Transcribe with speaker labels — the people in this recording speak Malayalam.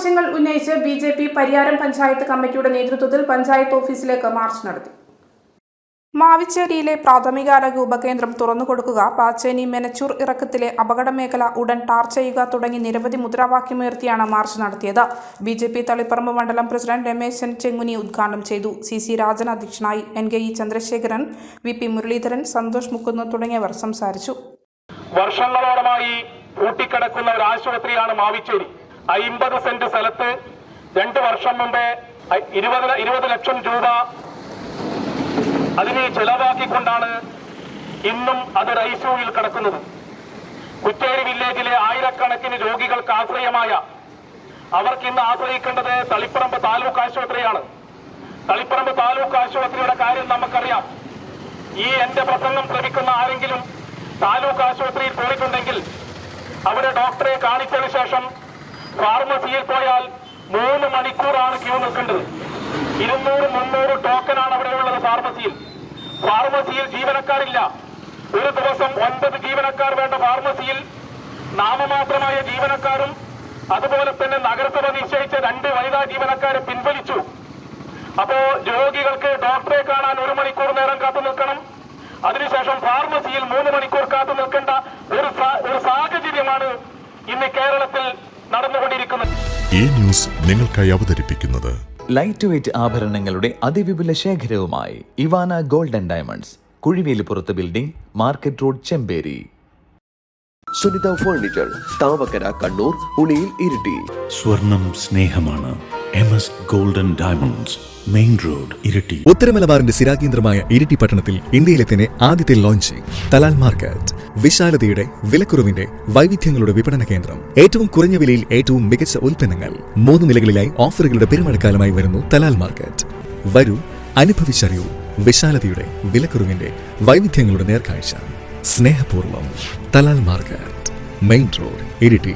Speaker 1: ആവശ്യങ്ങൾ ഉന്നയിച്ച് BJP പരിയാരം പഞ്ചായത്ത് കമ്മിറ്റിയുടെ നേതൃത്വത്തിൽ പഞ്ചായത്ത് ഓഫീസിലേക്ക് മാർച്ച് നടത്തി. മാവിച്ചേരിയിലെ പ്രാഥമികാരോഗ്യ ഉപകേന്ദ്രം തുറന്നുകൊടുക്കുക, പാച്ചേനി മെനച്ചൂർ ഇറക്കത്തിലെ അപകട മേഖല ഉടൻ ടാർ ചെയ്യുക തുടങ്ങി നിരവധി മുദ്രാവാക്യമുയർത്തിയാണ് മാർച്ച് നടത്തിയത്. BJP തളിപ്പറമ്പ് മണ്ഡലം പ്രസിഡന്റ് രമേശൻ ചെങ്ങുനി ഉദ്ഘാടനം ചെയ്തു. CC രാജൻ അധ്യക്ഷനായി. NKE ചന്ദ്രശേഖരൻ, VP മുരളീധരൻ, സന്തോഷ് മുക്കുന്ന് തുടങ്ങിയവർ സംസാരിച്ചു.
Speaker 2: വർഷങ്ങളോളമായി പൂട്ടിക്കിടക്കുന്ന ഒരു ആശുപത്രിയാണ് മാവിച്ചേരി. 50 സെന്റ് സ്ഥലത്ത് 2 വർഷം മുമ്പേ 20 ലക്ഷം രൂപ അതിനെ ചെലവാക്കിക്കൊണ്ടാണ് ഇന്നും അത് ICUവിൽ കിടക്കുന്നത്. കുറ്റേരി വില്ലേജിലെ ആയിരക്കണക്കിന് രോഗികൾക്ക് ആശ്രയമായ അവർക്ക് ഇന്ന് ആശ്രയിക്കേണ്ടത് തളിപ്പറമ്പ് താലൂക്ക് ആശുപത്രിയാണ്. തളിപ്പറമ്പ് താലൂക്ക് ആശുപത്രിയുടെ കാര്യം നമുക്കറിയാം. ഈ എന്റെ പ്രസംഗം ശ്രമിക്കുന്ന ആരെങ്കിലും താലൂക്ക് ആശുപത്രിയിൽ പോയിട്ടുണ്ടെങ്കിൽ അവിടെ ഡോക്ടറെ കാണിച്ചതിന് ശേഷം ഫാർമസിയിൽ പോയാൽ 3 മണിക്കൂറാണ് ക്യൂ നിൽക്കേണ്ടത്. 200-300 ടോക്കനാണ് അവിടെയുള്ളത്. ഫാർമസിയിൽ ജീവനക്കാരില്ല. ഒരു ദിവസം 9 ജീവനക്കാർ വേണ്ട ഫാർമസിയിൽ നാമമാത്രമായ ജീവനക്കാരും അതുപോലെ തന്നെ നഗരസഭ നിശ്ചയിച്ച 2 വനിതാ ജീവനക്കാരെ പിൻവലിച്ചു. അപ്പോ രോഗികൾക്ക് ഡോക്ടറെ കാണാൻ 1 മണിക്കൂർ നേരം കാത്തു നിൽക്കണം. അതിനുശേഷം ഫാർമസിയിൽ 3 മണിക്കൂർ കാത്തു നിൽക്കേണ്ട ഒരു സാഹചര്യമാണ് ഇന്ന് കേരളത്തിൽ നടന്നുകൊണ്ടിരിക്കുന്നത്.
Speaker 3: ഈ ന്യൂസ് നിങ്ങൾക്കായി അവതരിപ്പിക്കുന്നത്
Speaker 4: ലൈറ്റ് വെയ്റ്റ് ആഭരണങ്ങളുടെ അതിവിപുല ശേഖരവുമായി Ivana gold and diamonds, Kuzhivelipurath building, market road, Chemperi.
Speaker 5: Sunitha furniture, Thavakkara, Kannur, Uliyil, Iritty.
Speaker 6: സ്വർണം സ്നേഹമാണ്. MS golden diamonds, main road, Iritty.
Speaker 7: ഉത്തരമലബാറിന്റെ സ്ഥിരാകേന്ദ്രമായ ഇരിട്ടി പട്ടണത്തിൽ ഇന്ത്യയിലെ തന്നെ ആദ്യത്തെ ലോഞ്ചിംഗ് തലാൽ മാർക്കറ്റ്. വിശാലതയുടെ, വിലക്കുറവിന്റെ, വൈവിധ്യങ്ങളുടെ വിപണന കേന്ദ്രം. ഏറ്റവും കുറഞ്ഞ വിലയിൽ ഏറ്റവും മികച്ച ഉൽപ്പന്നങ്ങൾ. 3 നിലകളിലായി ഓഫറുകളുടെ പെരുമഴക്കാലമായി വരുന്നു തലാൽ മാർക്കറ്റ്. വരൂ, അനുഭവിച്ചറിയൂ വിശാലതയുടെ, വിലക്കുറവിന്റെ, വൈവിധ്യങ്ങളുടെ നേർക്കാഴ്ച. സ്നേഹപൂർവ്വം Talal market, main road, Iritty.